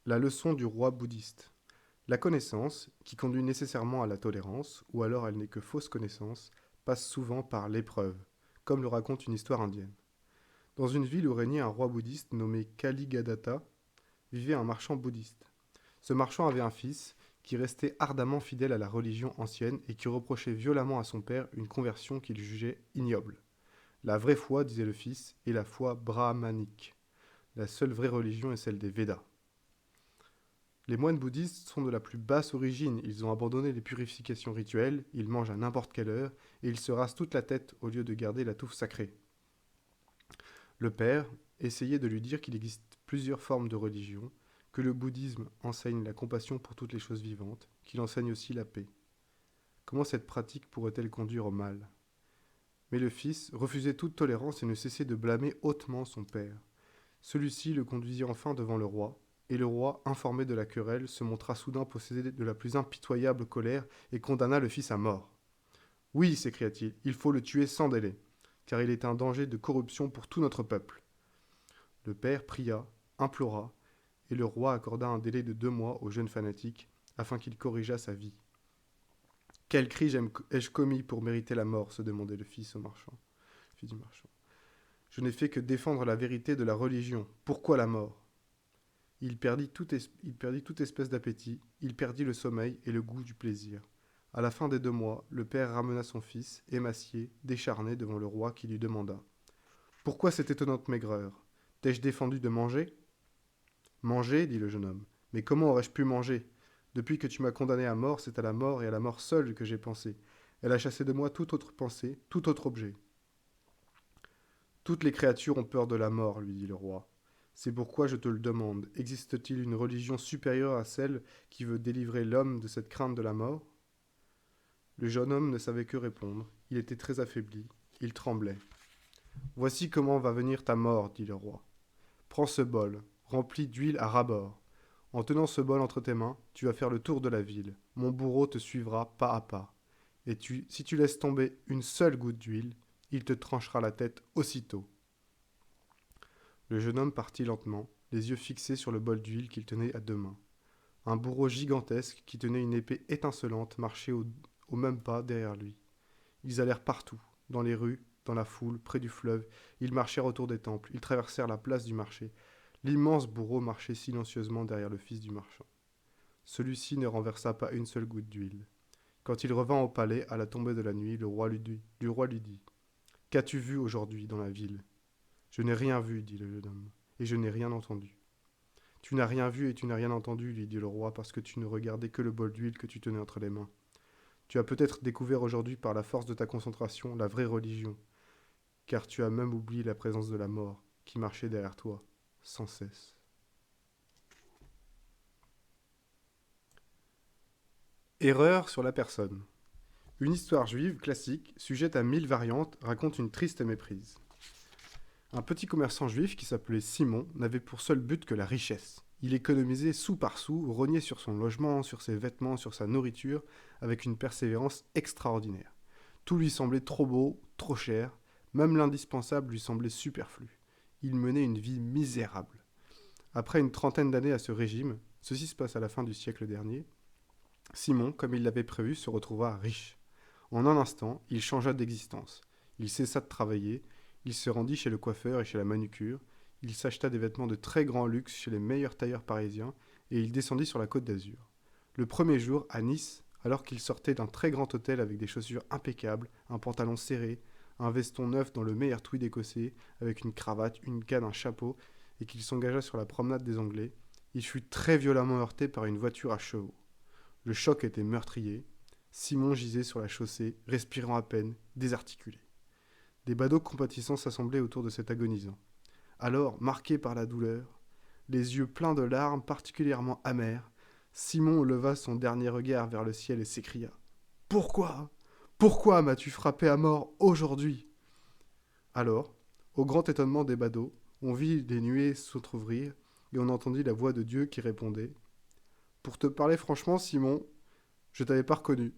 La leçon du roi bouddhiste. La connaissance, qui conduit nécessairement à la tolérance, ou alors elle n'est que fausse connaissance, passe souvent par l'épreuve, comme le raconte une histoire indienne. Dans une ville où régnait un roi bouddhiste nommé Kaligadatta, vivait un marchand bouddhiste. Ce marchand avait un fils qui restait ardemment fidèle à la religion ancienne et qui reprochait violemment à son père une conversion qu'il jugeait ignoble. La vraie foi, disait le fils, est la foi brahmanique. La seule vraie religion est celle des Védas. Les moines bouddhistes sont de la plus basse origine, ils ont abandonné les purifications rituelles, ils mangent à n'importe quelle heure, et ils se rasent toute la tête au lieu de garder la touffe sacrée. Le père essayait de lui dire qu'il existe plusieurs formes de religion, que le bouddhisme enseigne la compassion pour toutes les choses vivantes, qu'il enseigne aussi la paix. Comment cette pratique pourrait-elle conduire au mal? Mais le fils refusait toute tolérance et ne cessait de blâmer hautement son père. Celui-ci le conduisit enfin devant le roi, et le roi, informé de la querelle, se montra soudain possédé de la plus impitoyable colère et condamna le fils à mort. Oui, s'écria-t-il, il faut le tuer sans délai, car il est un danger de corruption pour tout notre peuple. Le père pria, implora, et le roi accorda un délai de 2 mois au jeune fanatique, afin qu'il corrigeât sa vie. Quel cri ai-je commis pour mériter la mort se demandait le fils du marchand. Je n'ai fait que défendre la vérité de la religion. Pourquoi la mort? Il perdit toute espèce d'appétit, il perdit le sommeil et le goût du plaisir. À la fin des 2 mois, le père ramena son fils, émacié, décharné, devant le roi qui lui demanda: Pourquoi cette étonnante maigreur? T'ai-je défendu de manger? Manger, dit le jeune homme. Mais comment aurais-je pu manger? Depuis que tu m'as condamné à mort, c'est à la mort et à la mort seule que j'ai pensé. Elle a chassé de moi toute autre pensée, tout autre objet. Toutes les créatures ont peur de la mort, lui dit le roi. C'est pourquoi je te le demande. Existe-t-il une religion supérieure à celle qui veut délivrer l'homme de cette crainte de la mort? Le jeune homme ne savait que répondre. Il était très affaibli. Il tremblait. Voici comment va venir ta mort, dit le roi. Prends ce bol, rempli d'huile à ras-bord. En tenant ce bol entre tes mains, tu vas faire le tour de la ville. Mon bourreau te suivra pas à pas. Et si tu laisses tomber une seule goutte d'huile, il te tranchera la tête aussitôt. Le jeune homme partit lentement, les yeux fixés sur le bol d'huile qu'il tenait à 2 mains. Un bourreau gigantesque qui tenait une épée étincelante marchait au même pas derrière lui. Ils allèrent partout, dans les rues, dans la foule, près du fleuve. Ils marchèrent autour des temples, ils traversèrent la place du marché. L'immense bourreau marchait silencieusement derrière le fils du marchand. Celui-ci ne renversa pas une seule goutte d'huile. Quand il revint au palais, à la tombée de la nuit, le roi lui dit: Qu'as-tu vu aujourd'hui dans la ville? Je n'ai rien vu, dit le jeune homme, et je n'ai rien entendu. Tu n'as rien vu et tu n'as rien entendu, lui dit le roi, parce que tu ne regardais que le bol d'huile que tu tenais entre les mains. Tu as peut-être découvert aujourd'hui par la force de ta concentration la vraie religion, car tu as même oublié la présence de la mort, qui marchait derrière toi, sans cesse. Erreur sur la personne. Une histoire juive classique, sujette à 1000 variantes, raconte une triste méprise. Un petit commerçant juif qui s'appelait Simon n'avait pour seul but que la richesse. Il économisait sou par sou, rognait sur son logement, sur ses vêtements, sur sa nourriture, avec une persévérance extraordinaire. Tout lui semblait trop beau, trop cher, même l'indispensable lui semblait superflu. Il menait une vie misérable. Après une trentaine d'années à ce régime, ceci se passe à la fin du siècle dernier, Simon, comme il l'avait prévu, se retrouva riche. En un instant, il changea d'existence. Il cessa de travailler, il se rendit chez le coiffeur et chez la manucure, il s'acheta des vêtements de très grand luxe chez les meilleurs tailleurs parisiens, et il descendit sur la côte d'Azur. Le premier jour, à Nice, alors qu'il sortait d'un très grand hôtel avec des chaussures impeccables, un pantalon serré, un veston neuf dans le meilleur tweed écossais, avec une cravate, une canne, un chapeau, et qu'il s'engagea sur la promenade des Anglais, il fut très violemment heurté par une voiture à chevaux. Le choc était meurtrier. Simon gisait sur la chaussée, respirant à peine, désarticulé. Des badauds compatissants s'assemblaient autour de cet agonisant. Alors, marqué par la douleur, les yeux pleins de larmes particulièrement amères, Simon leva son dernier regard vers le ciel et s'écria: Pourquoi? Pourquoi m'as-tu frappé à mort aujourd'hui? Alors, au grand étonnement des badauds, on vit les nuées s'entr'ouvrir et on entendit la voix de Dieu qui répondait: Pour te parler franchement, Simon, je t'avais pas reconnu.